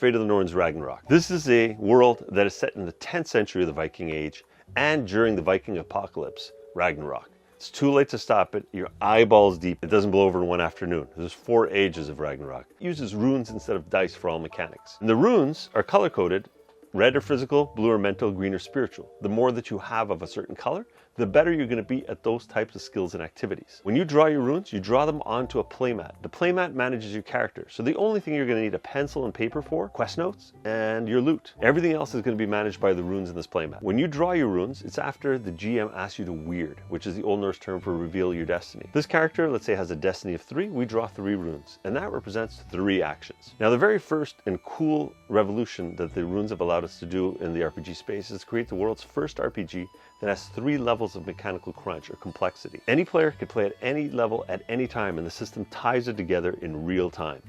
Fate of the Norns Ragnarok. This is a world that is set in the 10th century of the Viking Age and during the Viking apocalypse, Ragnarok. It's too late to stop it. You're eyeballs deep. It doesn't blow over in one afternoon. There's 4 ages of Ragnarok. It uses runes instead of dice for all mechanics. And the runes are color-coded. Red or physical, blue or mental, green or spiritual. The more that you have of a certain color, the better you're going to be at those types of skills and activities. When you draw your runes, you draw them onto a playmat. The playmat manages your character. So the only thing you're going to need a pencil and paper for, quest notes, and your loot. Everything else is going to be managed by the runes in this playmat. When you draw your runes, it's after the GM asks you to weird, which is the Old Norse term for reveal your destiny. This character, let's say, has a destiny of 3. We draw 3 runes, and that represents 3 actions. Now, the very first and cool revolution that the runes have allowed us to do in the RPG space is to create the world's first RPG that has 3 levels of mechanical crunch or complexity. Any player can play at any level at any time, and the system ties it together in real time.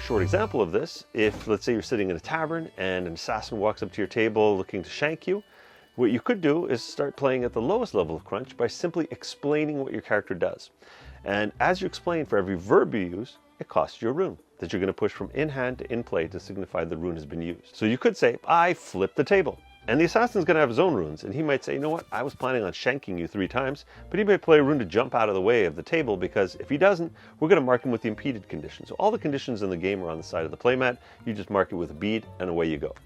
Short example of this, if let's say you're sitting in a tavern and an assassin walks up to your table looking to shank you, what you could do is start playing at the lowest level of crunch by simply explaining what your character does. And as you explain, for every verb you use, it costs you a rune that you're going to push from in hand to in play to signify the rune has been used. So you could say, I flipped the table. And the assassin's going to have his own runes, and he might say, you know what, I was planning on shanking you 3 times, but he may play a rune to jump out of the way of the table, because if he doesn't, we're going to mark him with the impeded condition. So all the conditions in the game are on the side of the playmat. You just mark it with a bead, and away you go.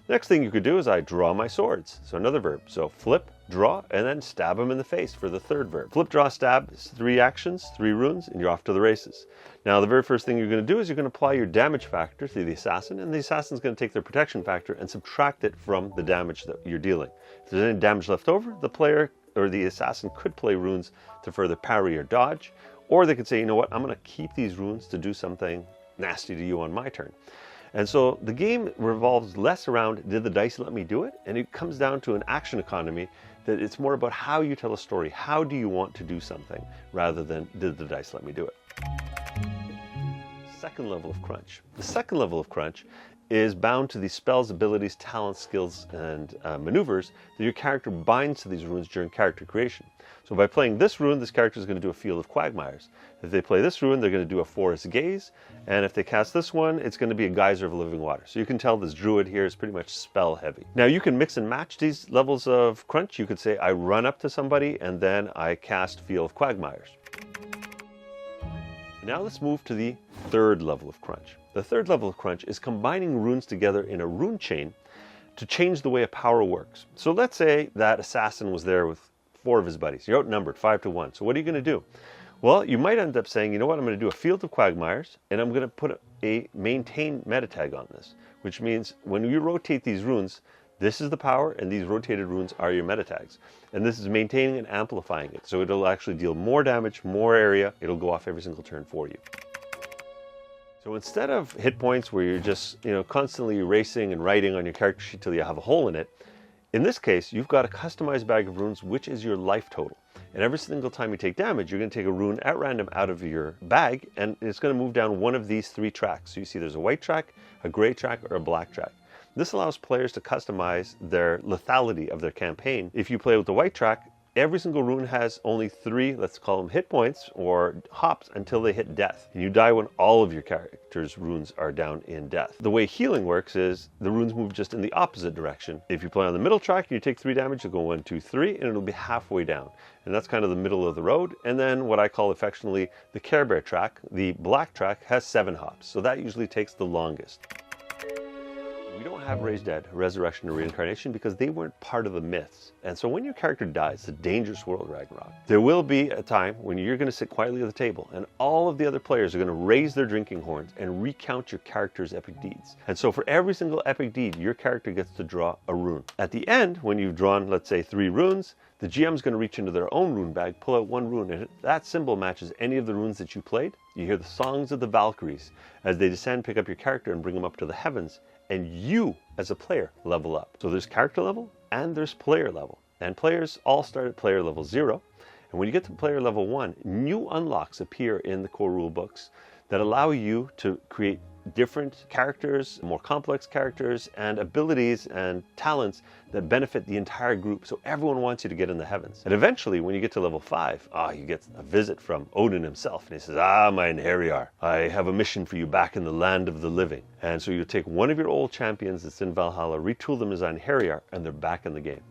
Next thing you could do is I draw my swords. So another verb. So flip, draw, and then stab him in the face for the 3rd verb. Flip, draw, stab is 3 actions, 3 runes, and you're off to the races. Now, the very first thing you're going to do is you're going to apply your damage factor to the assassin, and the assassin's going to take their protection factor and subtract it from the damage that you're dealing. If there's any damage left over, the player or the assassin could play runes to further parry or dodge, or they could say, you know what, I'm going to keep these runes to do something nasty to you on my turn. And so the game revolves less around, did the dice let me do it? And it comes down to an action economy that it's more about how you tell a story. How do you want to do something rather than, did the dice let me do it? Second level of crunch. The second level of crunch is bound to the spells, abilities, talents, skills, and maneuvers that your character binds to these runes during character creation. So by playing this rune, this character is going to do a Field of Quagmires. If they play this rune, they're going to do a Forest Gaze, and if they cast this one, it's going to be a Geyser of Living Water. So you can tell this druid here is pretty much spell heavy. Now you can mix and match these levels of crunch. You could say I run up to somebody and then I cast Field of Quagmires. Now let's move to the 3rd level of crunch. The 3rd level of crunch is combining runes together in a rune chain to change the way a power works. So let's say that assassin was there with 4 of his buddies. You're outnumbered 5 to 1. So what are you going to do? Well, you might end up saying, you know what, I'm going to do a Field of Quagmires, and I'm going to put a maintain meta tag on this, which means when you rotate these runes, this is the power, and these rotated runes are your meta tags. And this is maintaining and amplifying it. So it'll actually deal more damage, more area. It'll go off every single turn for you. So instead of hit points where you're just, constantly erasing and writing on your character sheet till you have a hole in it, in this case, you've got a customized bag of runes, which is your life total. And every single time you take damage, you're going to take a rune at random out of your bag, and it's going to move down one of these 3 tracks. So you see there's a white track, a gray track, or a black track. This allows players to customize their lethality of their campaign. If you play with the white track, every single rune has only 3, let's call them hit points or hops until they hit death. And you die when all of your character's runes are down in death. The way healing works is the runes move just in the opposite direction. If you play on the middle track and you take 3 damage, you'll go 1, 2, 3, and it'll be halfway down. And that's kind of the middle of the road. And then what I call affectionately the Care Bear track, the black track, has 7 hops. So that usually takes the longest. We don't have raised dead, resurrection, or reincarnation because they weren't part of the myths. And so when your character dies, it's a dangerous world, Ragnarok. There will be a time when you're going to sit quietly at the table and all of the other players are going to raise their drinking horns and recount your character's epic deeds. And so for every single epic deed, your character gets to draw a rune. At the end, when you've drawn, let's say, 3 runes, the GM's going to reach into their own rune bag, pull out 1 rune, and if that symbol matches any of the runes that you played, you hear the songs of the Valkyries as they descend, pick up your character, and bring them up to the heavens. And you, as a player, level up. So there's character level and there's player level. And players all start at player level 0. And when you get to player level 1, new unlocks appear in the core rule books that allow you to create different characters, more complex characters, and abilities and talents that benefit the entire group. So everyone wants you to get in the heavens. And eventually, when you get to level 5, you get a visit from Odin himself. And he says, mein Herjar, I have a mission for you back in the land of the living. And so you take one of your old champions that's in Valhalla, retool them as ein Herjar, and they're back in the game.